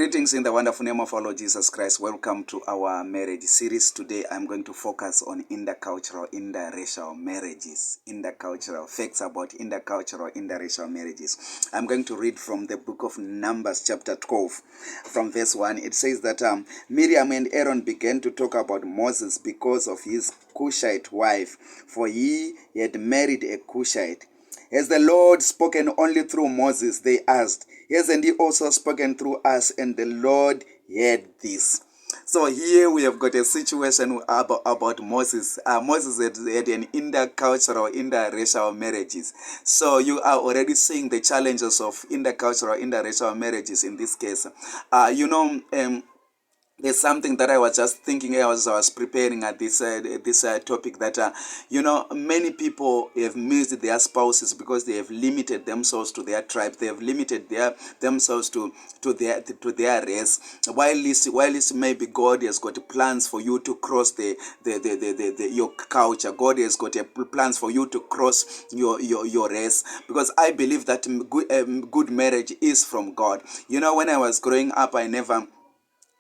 Greetings in the wonderful name of our Lord Jesus Christ. Welcome to our marriage series. Today I'm going to focus on intercultural, interracial marriages. Intercultural, facts about intercultural, interracial marriages. I'm going to read from the book of Numbers chapter 12 from verse 1. It says that Miriam and Aaron began to talk about Moses because of his Cushite wife, for he had married a Cushite. Has the Lord spoken only through Moses? They asked. Hasn't he also spoken through us? And the Lord heard this. So here we have got a situation about Moses. Moses had an intercultural, interracial marriages. So you are already seeing the challenges of intercultural, interracial marriages in this case. There's something that I was just thinking as I was preparing at this topic that many people have missed their spouses because they have limited themselves to their tribe. They have limited themselves to their race. While this maybe God has got plans for you to cross your culture. God has got plans for you to cross your race, because I believe that good marriage is from God. When I was growing up, I never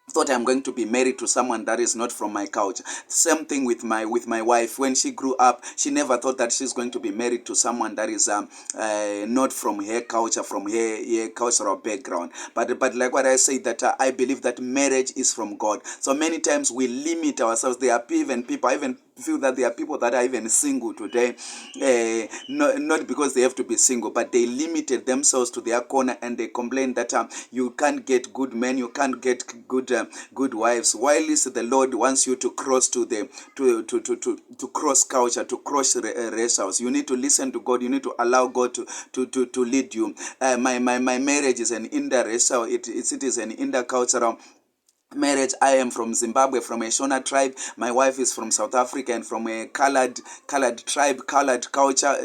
thought I'm going to be married to someone that is not from my culture. Same thing with my wife. When she grew up, she never thought that she's going to be married to someone that is not from her culture, from her cultural background. But like what I said, that I believe that marriage is from God. So many times we limit ourselves. There are even people, I even feel that there are people that are even single today, not because they have to be single, but they limited themselves to their corner, and they complain that you can't get good men, you can't get good wives. While the Lord wants you to cross to cross culture, to cross racials, you need to listen to God. You need to allow God to lead you. My marriage is an interracial. It is an intercultural marriage. I am from Zimbabwe, from a Shona tribe. My wife is from South Africa and from a colored tribe, colored culture.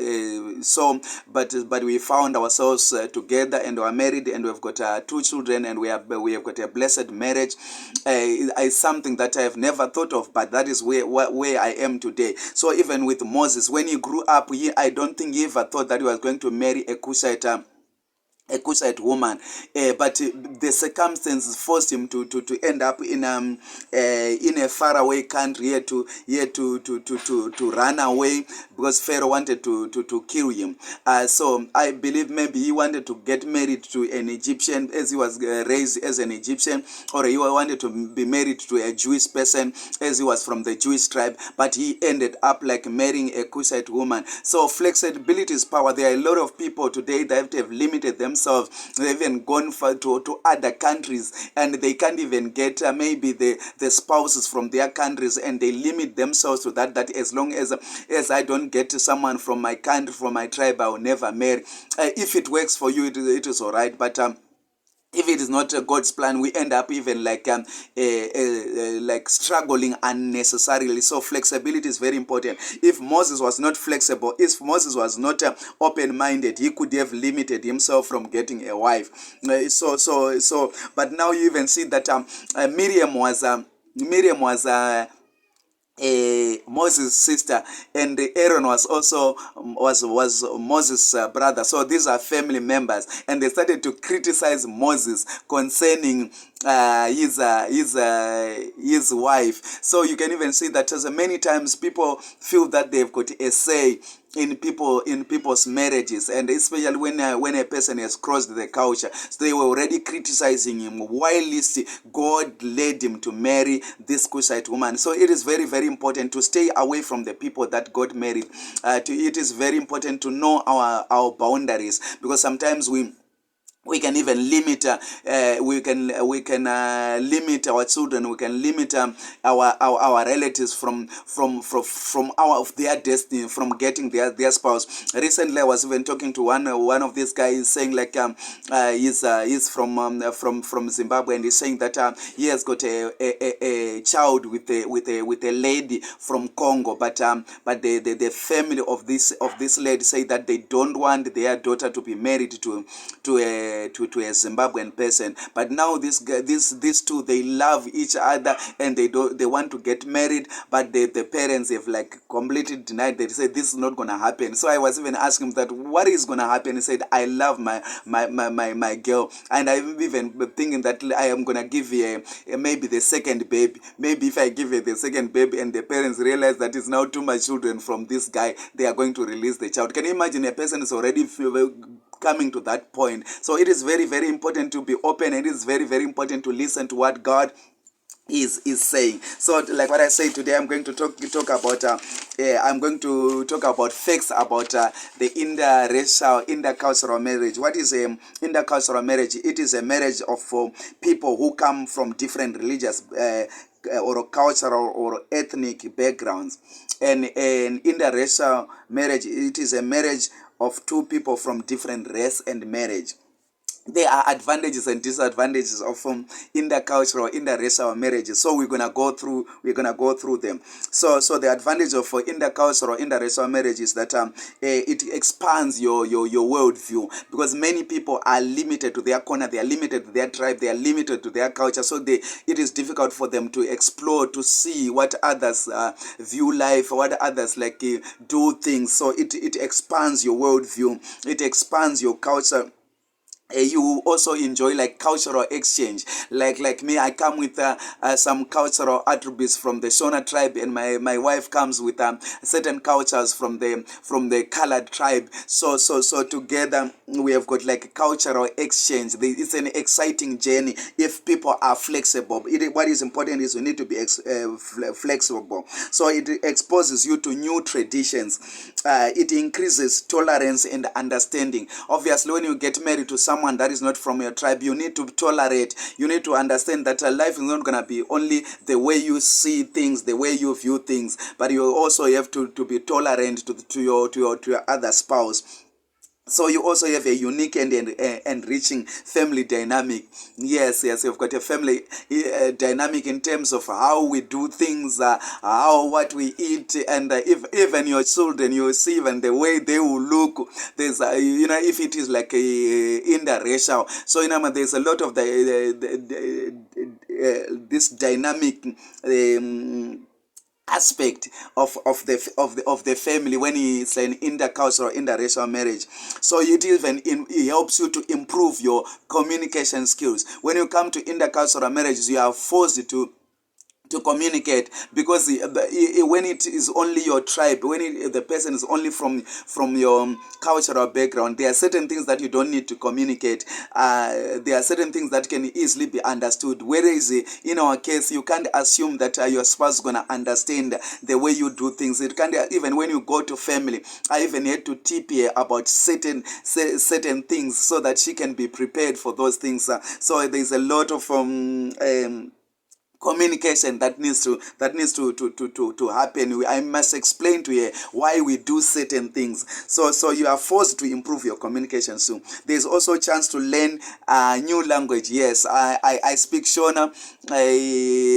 But we found ourselves together and we are married, and we've got 2 children, and we have got a blessed marriage. It's something that I have never thought of, but that is where I am today. So even with Moses, when he grew up, I don't think he ever thought that he was going to marry a Cushite woman, but the circumstances forced him to end up in a faraway country, here to run away, because Pharaoh wanted to kill him. So I believe maybe he wanted to get married to an Egyptian, as he was raised as an Egyptian, or he wanted to be married to a Jewish person, as he was from the Jewish tribe, but he ended up like marrying a Cushite woman. So flexibility is power. There are a lot of people today that have limited themselves. They've even gone to other countries, and they can't even get maybe the spouses from their countries, and they limit themselves to that as long as I don't get someone from my country, from my tribe, I will never marry. If it works for you, it is all right, but if it is not God's plan, we end up even like struggling unnecessarily. So flexibility is very important. If Moses was not flexible, if Moses was not open-minded, he could have limited himself from getting a wife. But now you even see that Miriam was Moses' sister, and Aaron was also was Moses' brother. So these are family members, and they started to criticize Moses concerning his wife. So you can even see that as many times people feel that they've got a say in people's marriages, and especially when a person has crossed the culture. So they were already criticizing him, while God led him to marry this Cushite woman. So it is very, very important to stay away from the people that God married. It is very important to know our boundaries, because sometimes we can even limit limit our children. We can limit our relatives from their destiny, from getting their spouse. Recently I was even talking to one of these guys, saying like he's from Zimbabwe, and he's saying that he has got a child with a lady from Congo, but the family of this lady say that they don't want their daughter to be married to to a Zimbabwean person. But now these two, they love each other, and they want to get married, but the parents have like completely denied. They said this is not gonna happen. So I was even asking him that what is gonna happen. He said, I love my girl, and I'm even thinking that I am gonna give her maybe the second baby. Maybe if I give her the second baby and the parents realize that it's now too much children from this guy, they are going to release the child. Can you imagine? A person is already coming to that point. So it is very, very important to be open, and it is very, very important to listen to what God is saying. So like what I say today, I'm going to talk about I'm going to talk about facts about the intercultural marriage. What is a intercultural marriage? It is a marriage of people who come from different religious or cultural or ethnic backgrounds. And interracial marriage, it is a marriage of two people from different race and marriage. There are advantages and disadvantages of intercultural, interracial marriages. So we're gonna go through them. So the advantage of intercultural, interracial marriage is that it expands your worldview, because many people are limited to their corner, they are limited to their tribe, they are limited to their culture. So it is difficult for them to explore, to see what others view life, what others do things. So it expands your worldview, it expands your culture. You also enjoy like cultural exchange. Like me, I come with some cultural attributes from the Shona tribe, and my wife comes with certain cultures from the colored tribe. So together we have got like cultural exchange. It's an exciting journey if people are flexible. What is important is you need to be flexible. So it exposes you to new traditions. It increases tolerance and understanding. Obviously, when you get married to someone that is not from your tribe, you need to tolerate. You need to understand that life is not going to be only the way you see things, the way you view things, but you also have to be tolerant to your other spouse. So you also have a unique and enriching family dynamic. Yes, you've got a family dynamic in terms of how we do things, what we eat, and if even your children, you see even the way they will look. There's if it is like interracial, so there's a lot of this dynamic aspect of the family when it's an intercultural, interracial marriage. So it helps you to improve your communication skills. When you come to intercultural marriages, you are forced to communicate, because when it is only your tribe, when the person is only from your cultural background, there are certain things that you don't need to communicate. There are certain things that can easily be understood, whereas in our case, you can't assume that your spouse is going to understand the way you do things. It can't. Even when you go to family, I even had to tip her about certain things so that she can be prepared for those things. So there's a lot of communication that needs to happen. I must explain to her why we do certain things. So you are forced to improve your communication soon. There's also a chance to learn new language. Yes, I speak Shona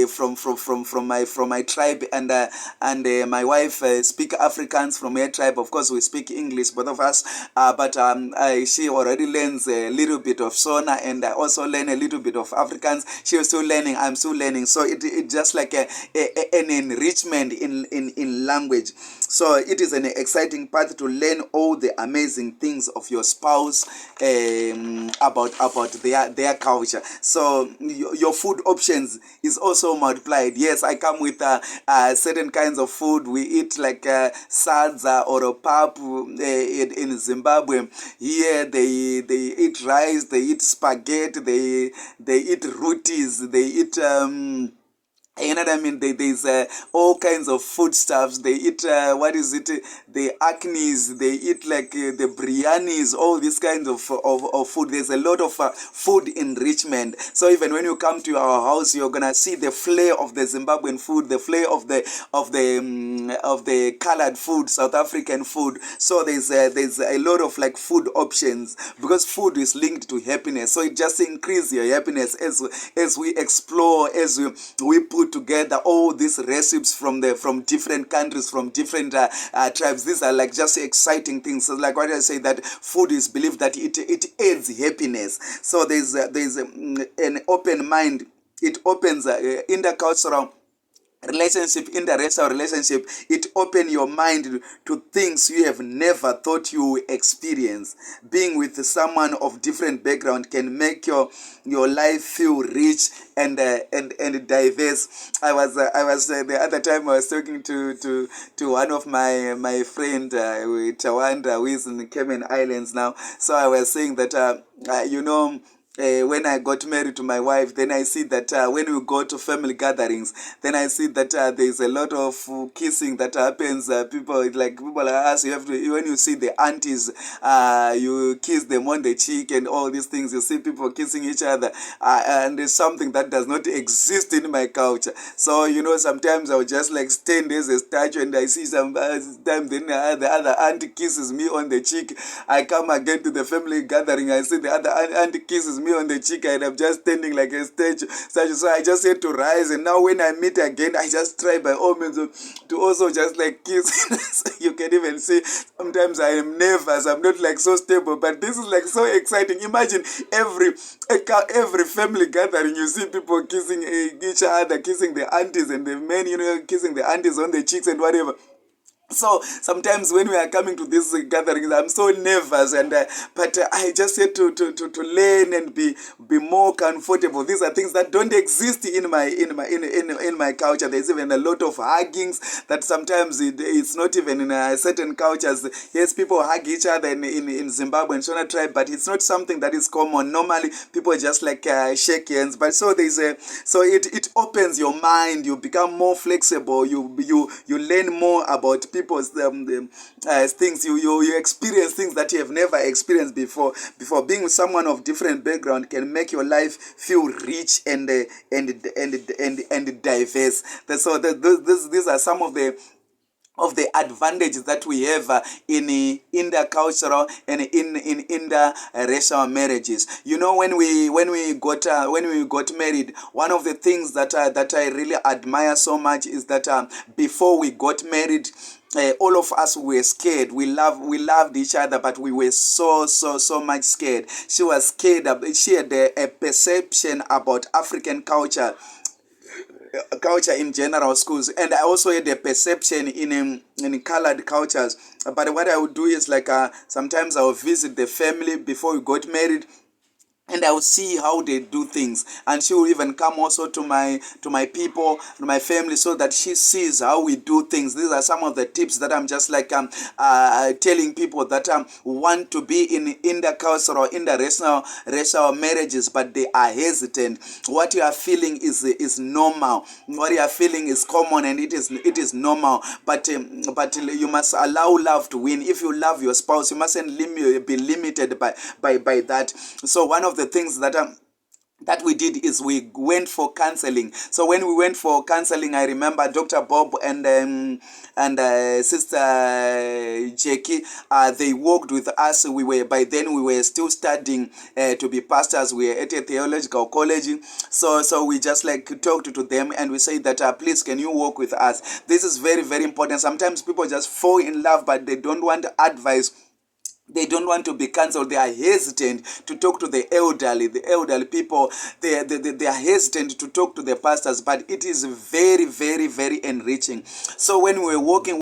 from my tribe, and my wife speak Afrikaans from her tribe. Of course, we speak English, both of us. But she already learns a little bit of Shona, and I also learn a little bit of Afrikaans. She was still learning. I'm still learning. So it just like an enrichment in language. So it is an exciting path to learn all the amazing things of your spouse about their culture. So your food options is also multiplied. Yes, I come with certain kinds of food. We eat like sadza or a pap in Zimbabwe. Here they eat rice, they eat spaghetti, they eat rotis, they eat you know what I mean? There's all kinds of foodstuffs. They eat, the acnes. They eat like the biryanis, all these kinds of food. There's a lot of food enrichment. So even when you come to our house, you're going to see the flair of the Zimbabwean food, the flair of the colored food, South African food. So there's a lot of like food options, because food is linked to happiness. So it just increases your happiness as we explore, as we put put together all these recipes from different countries, from different tribes. These are like just exciting things. So like what I say, that food is believed that it adds happiness. So there's an open mind. It opens intercultural relationship, interracial relationship. It open your mind to things you have never thought you would experience. Being with someone of different background can make your life feel rich and diverse. I was the other time I was talking to one of my friend Tawanda, who is in the Cayman Islands now. So I was saying that when I got married to my wife, then I see that when we go to family gatherings, then I see that there's a lot of kissing that happens. People like us, you have to, when you see the aunties, you kiss them on the cheek and all these things. You see people kissing each other, and it's something that does not exist in my culture. So sometimes I would just like stand as a statue, and I see sometimes then the other auntie kisses me on the cheek. I come again to the family gathering, I see the other auntie kisses me on the cheek, and I'm just standing like a statue. So I just had to rise, and now when I meet again, I just try by all means to also just like kiss. So you can even see sometimes I am nervous. I'm not like so stable, but this is like so exciting. Imagine every family gathering, you see people kissing each other, kissing the aunties and the men, kissing the aunties on the cheeks and whatever. So sometimes when we are coming to these gatherings, I'm so nervous, but I just had to learn and be more comfortable. These are things that don't exist in my culture. There's even a lot of huggings that sometimes it's not even in certain cultures. Yes, people hug each other in Zimbabwe and Shona tribe, but it's not something that is common. Normally, people just like shake hands. But so it opens your mind. You become more flexible. You learn more about people's things. You experience things that you have never experienced before. Being with someone of different background can make your life feel rich and diverse. So these are some of the advantages that we have in intercultural and in interracial marriages. When we got married, one of the things that I really admire so much is that before we got married, all of us were scared. We loved each other, but we were so much scared. She was scared. She had a perception about African culture in general schools, and I also had a perception in colored cultures. But what I would do is like sometimes I would visit the family before we got married, and I will see how they do things. And she will even come also to my people, to my family, so that she sees how we do things. These are some of the tips that I'm just like telling people that want to be in intercultural, interracial marriages, but they are hesitant. What you are feeling is normal. What you are feeling is common, and it is normal. But you must allow love to win. If you love your spouse, you mustn't be limited by that. So one of the things that we did is we went for counseling. So when we went for counseling, I remember Dr. Bob and Sister Jackie, they worked with us. By then we were still studying to be pastors. We were at a theological college. So we just like talked to them, and we said that please, can you work with us? This is very, very important. Sometimes people just fall in love, but they don't want advice. They don't want to be cancelled. They are hesitant to talk to the elderly people. They are hesitant to talk to the pastors, but it is very, very, very enriching. So when we were working